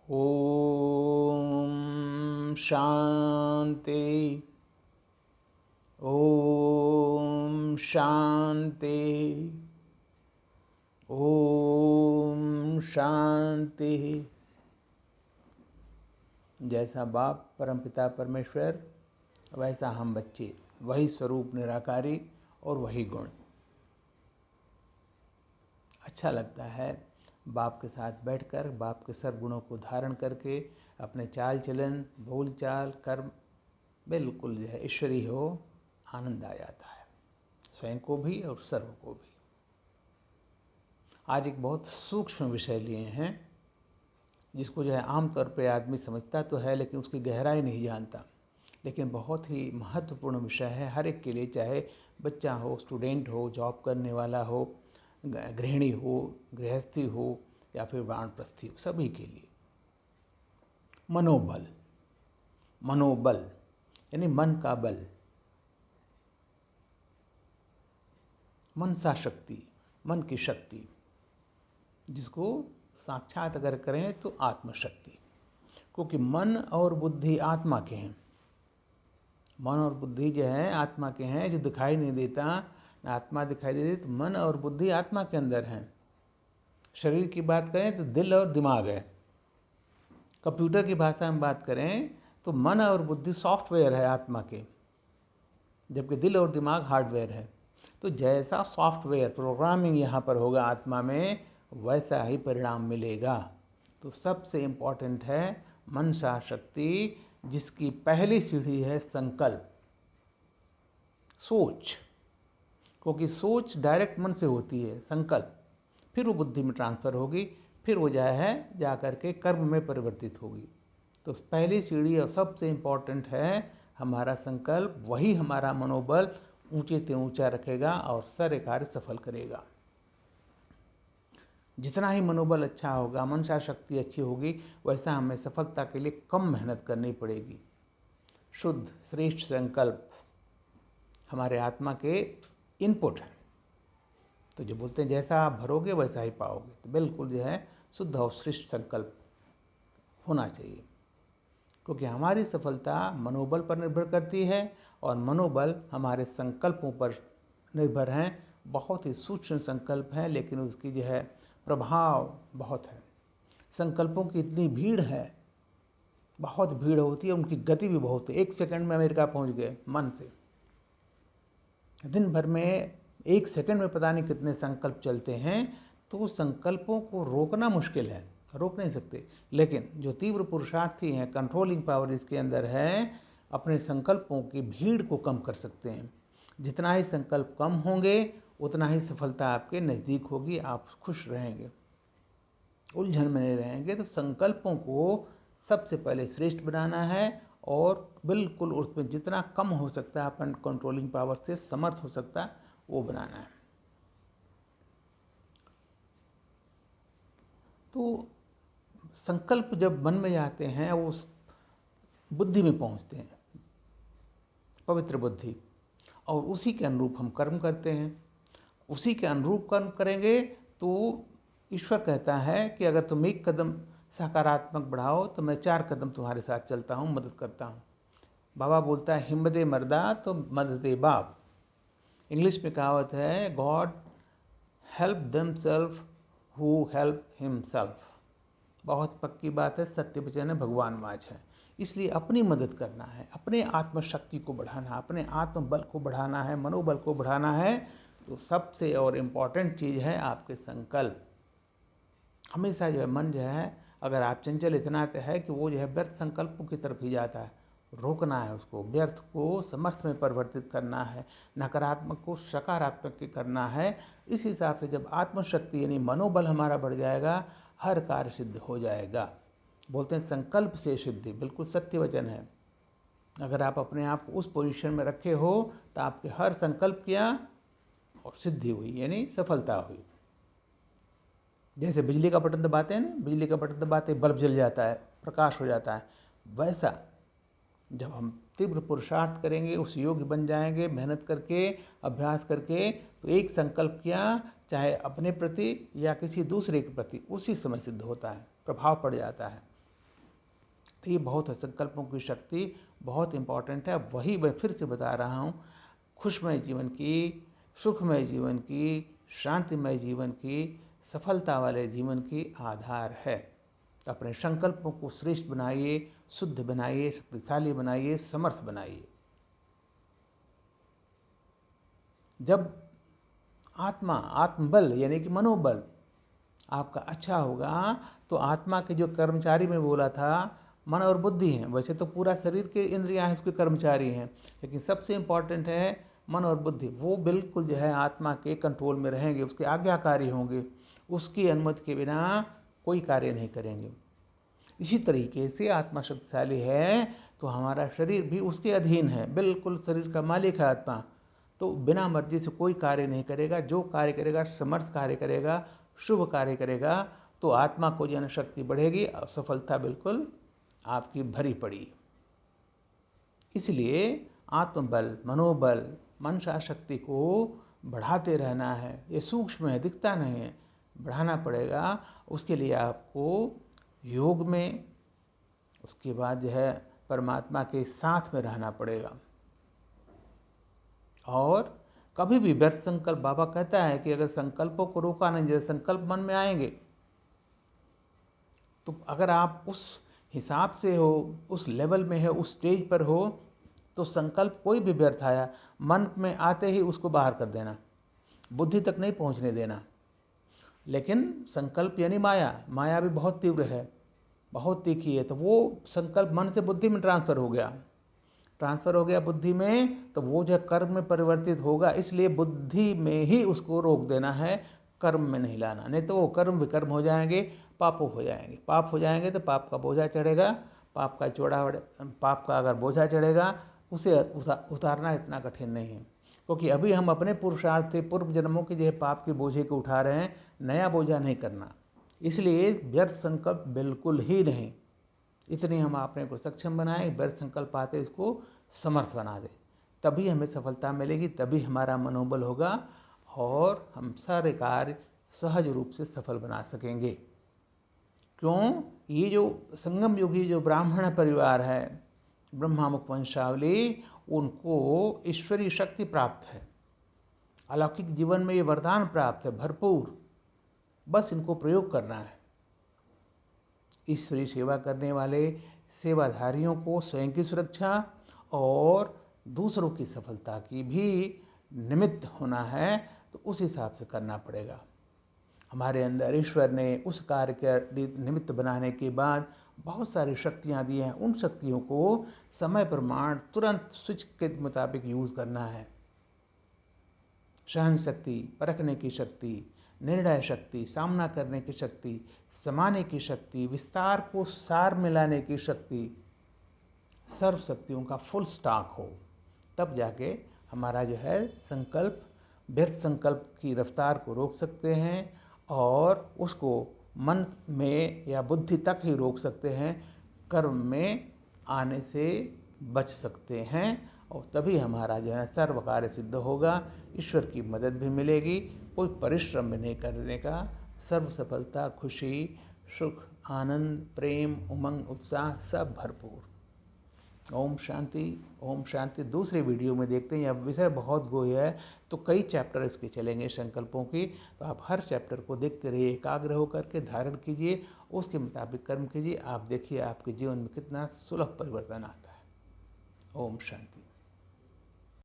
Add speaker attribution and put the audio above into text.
Speaker 1: ओम शांति। ओम शांति। ओम शांति। जैसा बाप परमपिता परमेश्वर, वैसा हम बच्चे, वही स्वरूप निराकारी और वही गुण। अच्छा लगता है बाप के साथ बैठकर, बाप के सब गुणों को धारण करके अपने चाल चलन, बोल चाल, कर्म बिल्कुल जो है ईश्वरी हो, आनंद आ जाता है स्वयं को भी और सर्व को भी। आज एक बहुत सूक्ष्म विषय लिए हैं जिसको जो है आमतौर पर आदमी समझता तो है लेकिन उसकी गहराई नहीं जानता, लेकिन बहुत ही महत्वपूर्ण विषय है हर एक के लिए, चाहे बच्चा हो, स्टूडेंट हो, जॉब करने वाला हो, गृहिणी हो, गृहस्थी हो या फिर वानप्रस्थी हो, सभी के लिए। मनोबल। मनोबल यानी मन का बल, मनसा शक्ति, मन की शक्ति, जिसको साक्षात अगर करें तो आत्मशक्ति। क्योंकि मन और बुद्धि आत्मा के हैं। मन और बुद्धि जो है आत्मा के हैं, जो दिखाई नहीं देता, ना आत्मा दिखाई देती, तो मन और बुद्धि आत्मा के अंदर हैं। शरीर की बात करें तो दिल और दिमाग है। कंप्यूटर की भाषा में बात करें तो मन और बुद्धि सॉफ्टवेयर है आत्मा के, जबकि दिल और दिमाग हार्डवेयर है। तो जैसा सॉफ्टवेयर प्रोग्रामिंग यहाँ पर होगा आत्मा में, वैसा ही परिणाम मिलेगा। तो सबसे इम्पॉर्टेंट है मनसा शक्ति, जिसकी पहली सीढ़ी है संकल्प, सोच। क्योंकि सोच डायरेक्ट मन से होती है, संकल्प फिर वो बुद्धि में ट्रांसफ़र होगी, फिर वो जा करके कर्म में परिवर्तित होगी। तो पहली सीढ़ी और सबसे इम्पॉर्टेंट है हमारा संकल्प, वही हमारा मनोबल ऊंचे से ऊंचा रखेगा और सारे कार्य सफल करेगा। जितना ही मनोबल अच्छा होगा, मनसा शक्ति अच्छी होगी, वैसा हमें सफलता के लिए कम मेहनत करनी पड़ेगी। शुद्ध श्रेष्ठ संकल्प हमारे आत्मा के इनपुट हैं। तो जो बोलते हैं जैसा आप भरोगे वैसा ही पाओगे, तो बिल्कुल जो है शुद्ध और श्रेष्ठ संकल्प होना चाहिए। क्योंकि हमारी सफलता मनोबल पर निर्भर करती है और मनोबल हमारे संकल्पों पर निर्भर हैं। बहुत ही सूक्ष्म संकल्प है, लेकिन उसकी जो है प्रभाव बहुत है। संकल्पों की इतनी भीड़ है, बहुत भीड़ होती है, उनकी गति भी बहुत है। 1 सेकंड में अमेरिका पहुंच गए मन से। दिन भर में 1 सेकंड में पता नहीं कितने संकल्प चलते हैं। तो संकल्पों को रोकना मुश्किल है, रोक नहीं सकते। लेकिन जो तीव्र पुरुषार्थी हैं, कंट्रोलिंग पावर इसके अंदर है, अपने संकल्पों की भीड़ को कम कर सकते हैं। जितना ही संकल्प कम होंगे उतना ही सफलता आपके नज़दीक होगी, आप खुश रहेंगे, उलझन में नहीं रहेंगे। तो संकल्पों को सबसे पहले श्रेष्ठ बनाना है और बिल्कुल उसमें जितना कम हो सकता है अपन कंट्रोलिंग पावर से समर्थ हो सकता है वो बनाना है। तो संकल्प जब मन में जाते हैं वो बुद्धि में पहुंचते हैं, पवित्र बुद्धि, और उसी के अनुरूप हम कर्म करते हैं। उसी के अनुरूप कर्म करेंगे तो ईश्वर कहता है कि अगर तुम 1 कदम सकारात्मक बढ़ाओ तो मैं 4 कदम तुम्हारे साथ चलता हूँ, मदद करता हूँ। बाबा बोलता है हिम्मते मर्दा तो मददे बाप। इंग्लिश में कहावत है, God help themselves who help himself. बहुत पक्की बात है, सत्य वचन है, भगवान माज है। इसलिए अपनी मदद करना है, अपने आत्मशक्ति को बढ़ाना, अपने आत्मबल को बढ़ाना है, मनोबल को बढ़ाना है। तो सबसे और इम्पॉर्टेंट चीज़ है आपके संकल्प। हमेशा जो है मन जो है, अगर आप चंचल इतना है कि वो जो है व्यर्थ संकल्पों की तरफ ही जाता है, रोकना है उसको, व्यर्थ को समर्थ में परिवर्तित करना है, नकारात्मक को सकारात्मक की करना है। इस हिसाब से जब आत्मशक्ति यानी मनोबल हमारा बढ़ जाएगा, हर कार्य सिद्ध हो जाएगा। बोलते हैं संकल्प से सिद्धि, बिल्कुल सत्य वचन है। अगर आप अपने आप को उस पोजीशन में रखे हो तो आपके हर संकल्प किया और सिद्धि हुई, यानी सफलता हुई। जैसे बिजली का बटन दबाते हैं ना, बिजली का बटन दबाते बल्ब जल जाता है, प्रकाश हो जाता है, वैसा जब हम तीव्र पुरुषार्थ करेंगे, उस योग्य बन जाएंगे, मेहनत करके, अभ्यास करके, तो एक संकल्प किया, चाहे अपने प्रति या किसी दूसरे के प्रति, उसी समय सिद्ध होता है, प्रभाव पड़ जाता है। तो ये बहुत है, संकल्पों की शक्ति बहुत इम्पॉर्टेंट है। वही मैं फिर से बता रहा हूँ, खुशमय जीवन की, सुखमय जीवन की, शांतिमय जीवन की, सफलता वाले जीवन की आधार है। तो अपने संकल्पों को श्रेष्ठ बनाइए, शुद्ध बनाइए, शक्तिशाली बनाइए, समर्थ बनाइए। जब आत्मबल यानी कि मनोबल आपका अच्छा होगा, तो आत्मा के जो कर्मचारी में बोला था, मन और बुद्धि हैं। वैसे तो पूरा शरीर के इंद्रियां हैं, उसके कर्मचारी हैं, लेकिन सबसे इम्पॉर्टेंट है मन और बुद्धि। वो बिल्कुल जो है आत्मा के कंट्रोल में रहेंगे, उसके आज्ञाकारी होंगे, उसकी अनुमति के बिना कोई कार्य नहीं करेंगे। इसी तरीके से आत्मा शक्तिशाली है तो हमारा शरीर भी उसके अधीन है, बिल्कुल शरीर का मालिक है आत्मा। तो बिना मर्जी से कोई कार्य नहीं करेगा, जो कार्य करेगा समर्थ कार्य करेगा, शुभ कार्य करेगा, तो आत्मा को जो शक्ति बढ़ेगी और सफलता बिल्कुल आपकी भरी पड़ी। इसलिए आत्मबल, मनोबल, मनसा शक्ति को बढ़ाते रहना है। ये सूक्ष्म है, दिखता नहीं है, बढ़ाना पड़ेगा। उसके लिए आपको योग में, उसके बाद जो है परमात्मा के साथ में रहना पड़ेगा। और कभी भी व्यर्थ संकल्प, बाबा कहता है कि अगर संकल्पों को रोका नहीं, जैसे संकल्प मन में आएंगे, तो अगर आप उस हिसाब से हो, उस लेवल में है, उस स्टेज पर हो, तो संकल्प कोई भी व्यर्थ आया, मन में आते ही उसको बाहर कर देना, बुद्धि तक नहीं पहुंचने देना। लेकिन संकल्प यानी माया, माया भी बहुत तीव्र है, बहुत तीखी है। तो वो संकल्प मन से बुद्धि में ट्रांसफर हो गया बुद्धि में, तो वो जो कर्म में परिवर्तित होगा। इसलिए बुद्धि में ही उसको रोक देना है, कर्म में नहीं लाना, नहीं तो वो कर्म विकर्म हो जाएंगे, पाप हो जाएंगे तो पाप का बोझा चढ़ेगा। पाप का अगर बोझा चढ़ेगा, उसे उतारना इतना कठिन नहीं है, क्योंकि अभी हम अपने पुरुषार्थ से पूर्व जन्मों के जो पाप के बोझे को उठा रहे हैं, नया बोझा नहीं करना। इसलिए व्यर्थ संकल्प बिल्कुल ही नहीं। इतनी हम अपने को सक्षम बनाएं, व्यर्थ संकल्प आते इसको समर्थ बना दें, तभी हमें सफलता मिलेगी, तभी हमारा मनोबल होगा और हम सारे कार्य सहज रूप से सफल बना सकेंगे। क्यों? ये जो संगम युगी जो ब्राह्मण परिवार है, ब्रह्मामुख वंशावली, उनको ईश्वरीय शक्ति प्राप्त है, अलौकिक जीवन में ये वरदान प्राप्त है भरपूर। बस इनको प्रयोग करना है। ईश्वरीय सेवा करने वाले सेवाधारियों को स्वयं की सुरक्षा और दूसरों की सफलता की भी निमित्त होना है, तो उस हिसाब से करना पड़ेगा। हमारे अंदर ईश्वर ने उस कार्य के निमित्त बनाने के बाद बहुत सारी शक्तियाँ दी हैं। उन शक्तियों को समय प्रमाण तुरंत स्विच के मुताबिक यूज़ करना है। सहन शक्ति, परखने की शक्ति, निर्णय शक्ति, सामना करने की शक्ति, समाने की शक्ति, विस्तार को सार में लाने की शक्ति, सर्व शक्तियों का फुल स्टॉक हो, तब जाके हमारा जो है संकल्प, व्यर्थ संकल्प की रफ्तार को रोक सकते हैं और उसको मन में या बुद्धि तक ही रोक सकते हैं, कर्म में आने से बच सकते हैं। और तभी हमारा जो है सर्व कार्य सिद्ध होगा, ईश्वर की मदद भी मिलेगी, कोई परिश्रम भी नहीं करने का, सर्व सफलता, खुशी, सुख, आनंद, प्रेम, उमंग, उत्साह सब भरपूर। ओम शांति, ओम शांति। दूसरे वीडियो में देखते हैं, यह विषय बहुत गोय है, तो कई चैप्टर इसके चलेंगे संकल्पों की। तो आप हर चैप्टर को देखते रहिए, एकाग्र होकर के धारण कीजिए, उसके मुताबिक कर्म कीजिए। आप देखिए आपके जीवन में कितना सुलभ परिवर्तन आता है। ओम शांति।